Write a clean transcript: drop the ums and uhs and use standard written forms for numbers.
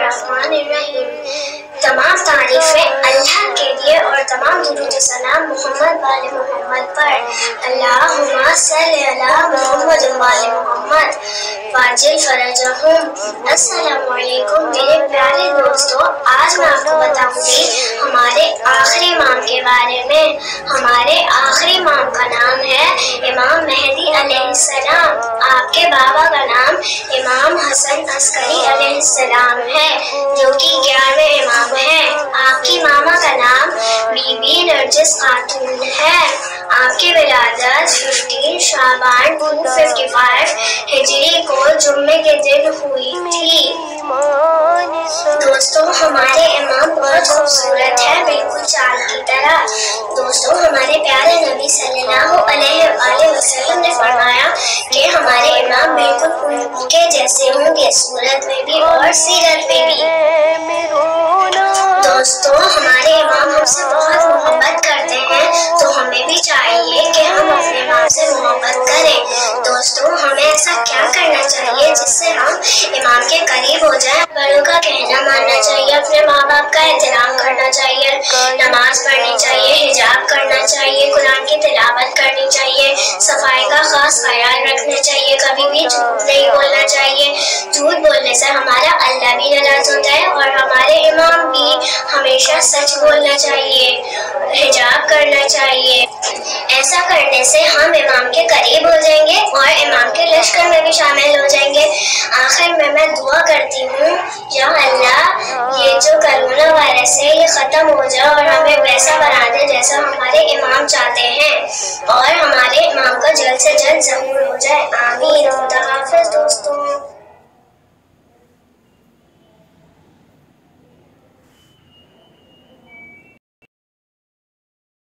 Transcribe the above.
الرحمن الرحیم۔ تمام تعریفیں اللہ کے لیے اور تمام درود و سلام محمد وآل محمد پر۔ اللہم صلی علی محمد وآل محمد واجل فرجہم۔ السلام علیکم میرے پیارے دوستو، آج میں آپ کو بتاؤں گی ہمارے آخری امام کے بارے میں۔ ہمارے آخری امام کا نام ہے امام مہدی علیہ السلام۔ آپ کے بابا کا نام امام حسن عسکری علیہ السلام ہے جو کہ 11ویں امام ہے۔ آپ کی ماما کا نام بی بی نرجس خاتون ہے۔ آپ کی ولادت 15 شعبان 255 ہجری کو جمعے کے دن ہوئی تھی۔ دوستو ہمارے امام بہت خوبصورت ہے، بالکل چاند کی طرح۔ دوستو ہمارے پیارے نبی صلی اللہ علیہ وآلہ وسلم نے فرمایا کہ ہمارے امام بالکل ان کے جیسے ہوں گے، صورت میں بھی اور سیرت میں بھی۔ دوستو ہمارے امام ہم سے بہت محبت کرتے ہیں، تو ہمیں بھی چاہیے کہ ہم اپنے امام سے محبت کریں۔ دوستو ہمیں ایسا کیا کرنا چاہیے جس سے ہم امام کے قریب ہو جائیں؟ بڑوں کا کہنا ماننا چاہیے، اپنے ماں باپ کا احترام کرنا چاہیے، نماز پڑھنی چاہیے، حجاب کرنا چاہیے، قرآن کی تلاوت کرنی چاہیے، صفائی کا خاص خیال رکھنا چاہیے، کبھی بھی جھوٹ نہیں بولنا چاہیے۔ جھوٹ بولنے سے ہمارا اللہ بھی ناراض ہوتا ہے اور ہمارے امام بھی۔ ہمیشہ سچ بولنا چاہیے، حجاب کرنا چاہیے۔ ایسا کرنے سے ہم امام کے قریب ہو جائیں گے اور امام کے لشکر میں بھی شامل ہو جائیں گے۔ آخر میں دعا کرتی ہوں، یا اللہ یہ جو کرونا وائرس ہے یہ ختم ہو جائے اور ہمیں ویسا بنا دے جیسا ہمارے امام چاہتے ہیں، اور ہمارے امام کا جلد سے جلد ظہور ہو جائے۔ آمین۔ خدا حافظ دوستوں۔